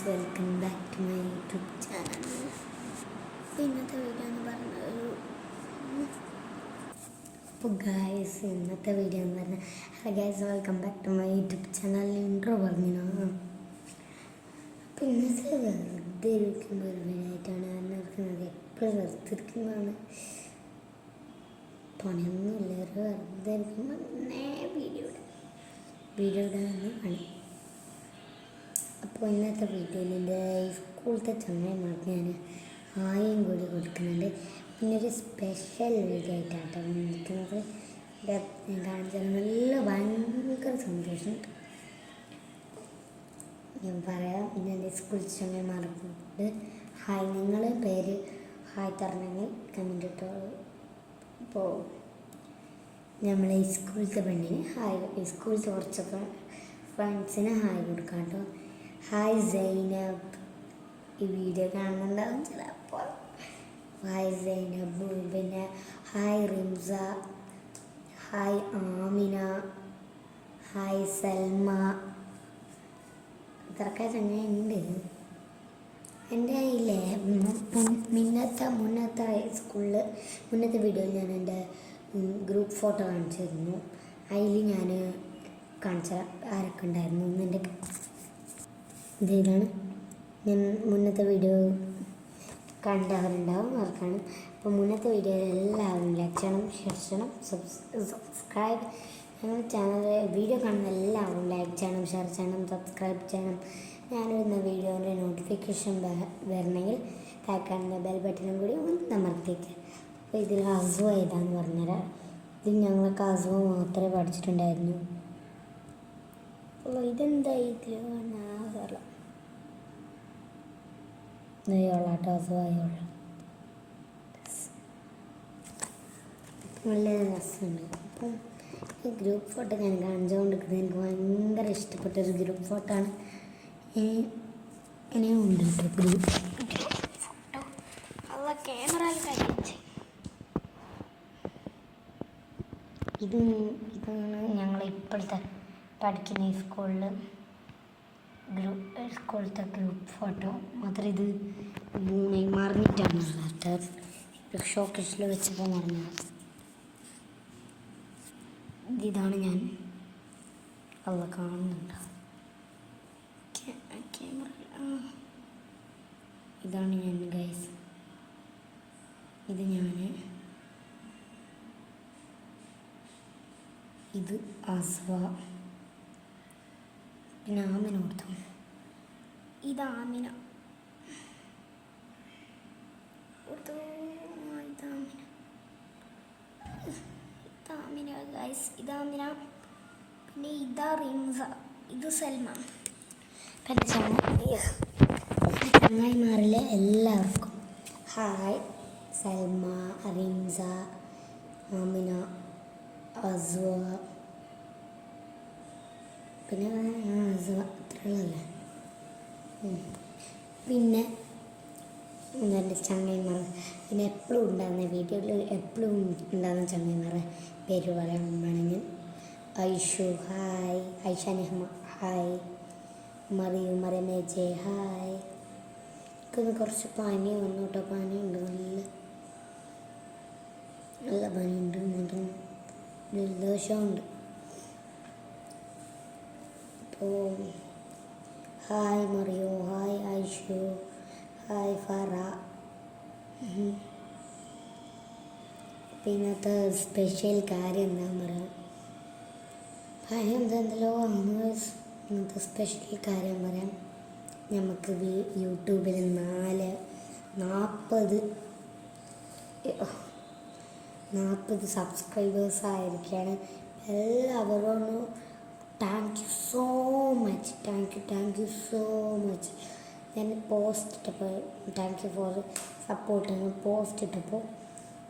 Welcome back to my YouTube channel. ഇന്നത്തെ video എന്ന് പറഞ്ഞ ഇന്നത്തെ വീഡിയോ എന്ന് പറഞ്ഞാൽ hello guys, welcome back to my YouTube channel. Intro പറഞ്ഞു. അപ്പോൾ ഇന്നത്തെ വെറുതെ ഇരിക്കുന്ന ഒരു വീഡിയോ ആയിട്ടാണ് നടക്കുന്നത്. എപ്പോഴും വെറുതിരിക്കുന്നതാണ്, പണിയൊന്നുമില്ല. ഒരു വെറുതെ ഇരിക്കുമ്പോൾ വീഡിയോ ഇടാൻ പണി. അപ്പോൾ ഇന്നത്തെ വീഡിയോയിൽ എൻ്റെ സ്കൂളത്തെ ചങ്ങായിമാർക്ക് ഞാൻ ആയും കൂടി കൊടുക്കുന്നുണ്ട്. പിന്നെ ഒരു സ്പെഷ്യൽ വീഡിയോ ആയിട്ടാണ് നിൽക്കുന്നത്. ഞാൻ കാണിച്ചാൽ നല്ല ഭയങ്കര സന്തോഷമുണ്ട്. ഞാൻ പറയാം, ഇന്ന് എൻ്റെ സ്കൂൾ ചങ്ങായിമാർക്ക് ഹായ്. നിങ്ങൾ പേര് ഹായ് തരണമെങ്കിൽ കമൻറ്റ് ഇട്ടോളൂ. അപ്പോൾ നമ്മളെ ഈ സ്കൂളത്തെ പെണ്ണിന് ഹായ്, ഈ സ്കൂളത്തെ കുറച്ചൊക്കെ ഫ്രണ്ട്സിന് ഹായ് കൊടുക്കാം കേട്ടോ. ഹായ് സൈനബ്, ഈ വീഡിയോ കാണുന്നുണ്ടാവും ചിലപ്പോൾ. ഹായ് സൈനബ്. പിന്നെ hi Rimsa, hi Amina, hi Salma. ഇത്രയൊക്കെ ചങ്ങയുണ്ട്. എൻ്റെ കയ്യിലെ മുന്നത്തെ സ്കൂളിൽ മുന്നത്തെ വീഡിയോയിൽ ഞാൻ എൻ്റെ ഗ്രൂപ്പ് ഫോട്ടോ കാണിച്ചിരുന്നു. അതിൽ ഞാൻ കാണിച്ച ആരൊക്കെ ഉണ്ടായിരുന്നു എൻ്റെ ഇതാണ്. ഞാൻ മുന്നത്തെ വീഡിയോ കണ്ടവരുണ്ടാവും, അവർക്കാണ്. അപ്പോൾ മുന്നത്തെ വീഡിയോ എല്ലാവരും ലൈക്ക് ചെയ്യണം, ഷെയർ ചെയ്യണം, സബ്സ്ക്രൈബ്. ഞങ്ങളുടെ ചാനൽ വീഡിയോ കാണുന്ന എല്ലാവരും ലൈക്ക് ചെയ്യണം, ഷെയർ ചെയ്യണം, സബ്സ്ക്രൈബ് ചെയ്യണം. ഞാനിടുന്ന വീഡിയോൻ്റെ നോട്ടിഫിക്കേഷൻ വരണമെങ്കിൽ താഴെ ബെൽ ബട്ടനും കൂടി ഒന്ന് അമർത്തിക്ക്. അപ്പോൾ ഇതിൽ അസുവ ഏതാന്ന് പറഞ്ഞുതരാം. ഇതിൽ ഞങ്ങൾക്ക് അസുവ മാത്രമേ പഠിച്ചിട്ടുണ്ടായിരുന്നു. അപ്പോൾ ഇതെന്താ ഇതിൽ കാണാറുള്ള നെയ്യോളാട്ടോ, അസുവായുള്ള നല്ല രസമുണ്ട്. അപ്പം ഈ ഗ്രൂപ്പ് ഫോട്ടോ ഞാൻ കാണിച്ചുകൊണ്ടിരിക്കുന്നത് എനിക്ക് ഭയങ്കര ഇഷ്ടപ്പെട്ടൊരു ഗ്രൂപ്പ് ഫോട്ടോ ആണ്. ഇനിയും ഉണ്ട് കേട്ടോ ഗ്രൂപ്പ് ഫോട്ടോ. അല്ല ക്യാമറയിൽ കഴിച്ച് ഇതാണ് ഞങ്ങൾ ഇപ്പോഴത്തെ പഠിക്കുന്ന ഈ സ്കൂളത്തെ ഗ്രൂപ്പ് ഫോട്ടോ മാത്രം. ഇത് മറിഞ്ഞിട്ടാണ് ഷോക്കേസിൽ വെച്ചപ്പോൾ മറിഞ്ഞത്. ഇതാണ് ഞാൻ. അല്ല കാണുന്നുണ്ടോ ക്യാമറ? ഇതാണ് ഞാൻ ഗൈസ്. ഇത് ഇത് അസ്വ. പിന്നെ ആമിന കൊടുത്തു. ഇത് ആമിന കൊടുത്തു. ഇതാമിന ഗൈസ്, ഇതാമിന. പിന്നെ ഇതാ റിംസ, ഇത് സൽമ. പിന്നെ ചങ്ങായിമാരിലെ എല്ലാവർക്കും ഹായ്. സൽമ, റിംസ, ആമിന, അസ്വ. പിന്നെ അസ്വ അത്രയുള്ളല്ലേ. പിന്നെ എൻ്റെ ചങ്ങായിമാർ പിന്നെ എപ്പോഴും ഉണ്ടാകുന്ന വീഡിയോയിൽ എപ്പോഴും ഉണ്ടാകുന്ന ചങ്ങായിമാരെ പേര് പറയാൻ വേണമെങ്കിൽ ഐഷു ഹായ്, ഐഷ നെഹ്മ ഹായ്, മറിയമേജെ ഹായ്. എനിക്കൊന്ന് കുറച്ച് പനി വന്നു കേട്ടോ. പനിയുണ്ട്, നല്ല പനിയുണ്ട്, മാത്രം ജലദോഷമുണ്ട്. അപ്പോൾ hi മറിയോ, hi Aishu, hi Farah. പിന്നത്തെ സ്പെഷ്യൽ കാര്യം എന്താണെന്ന് പറയാം. കാര്യം എന്തെന്തല്ലോ ഇന്നത്തെ സ്പെഷ്യൽ കാര്യം പറയാം. നമുക്ക് യൂട്യൂബിൽ 40 സബ്സ്ക്രൈബേഴ്സ് ആയിരിക്കുകയാണ്. എല്ലാവരോടും thank you so much. Thank you so much. ഞാൻ പോസ്റ്റ് ഇട്ടപ്പോൾ താങ്ക് യു ഫോർ സപ്പോർട്ടിന് പോസ്റ്റ് ഇട്ടപ്പോൾ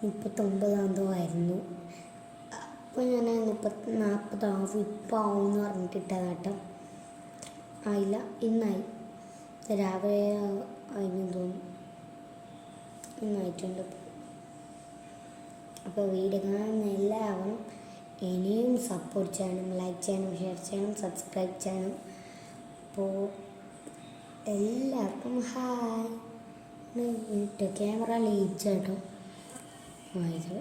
39 ആയിരുന്നു. അപ്പോൾ ഞാൻ 40 ആവും ഇപ്പോൾ ആവുമെന്ന് പറഞ്ഞിട്ട് ഇട്ടതാട്ടോ. ആയില്ല, ഇന്നായി. രാവിലെ ആയിരുന്നു തോന്നുന്നു, ഇന്നായിട്ടുണ്ട്. അപ്പോൾ വീഡിയോ കാണുന്ന എല്ലാവരും ഇനിയും സപ്പോർട്ട് ചെയ്യണം, ലൈക്ക് ചെയ്യണം, ഷെയർ ചെയ്യണം, സബ്സ്ക്രൈബ് ചെയ്യണം. അപ്പോൾ എല്ലാവർക്കും ഹായ്. ഇട്ട് ക്യാമറ ലീച്ച് കേട്ടോ. ഇത്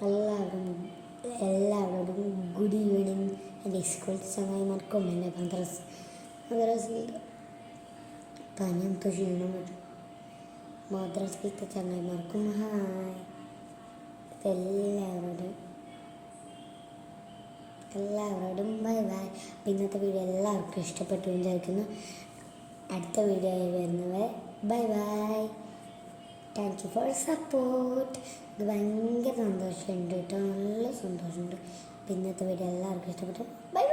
എല്ലാവരും എല്ലാവരോടും ഗുഡ് ഈവനിങ്. എൻ്റെ സ്കൂൾ ചങ്ങായിമാർക്കും എൻ്റെ മദ്രസയിൽ പനിയത്തെ ക്ഷീണം വരും. മദ്രസയിലത്തെ ചങ്ങായിമാർക്കും ഹായ്. എല്ലാവരോടും ബൈ ബൈ. ഇന്നത്തെ വീഡിയോ എല്ലാവർക്കും ഇഷ്ടപ്പെട്ടു വിചാരിക്കുന്നു. അടുത്ത വീഡിയോ ആയി വരുന്നവരെ bye bye. Thank you for support. ഇത് ഭയങ്കര സന്തോഷമുണ്ട് കേട്ടോ, നല്ല സന്തോഷമുണ്ട്. ഇന്നത്തെ വീഡിയോ എല്ലാവർക്കും ഇഷ്ടപ്പെട്ടു. ബൈ.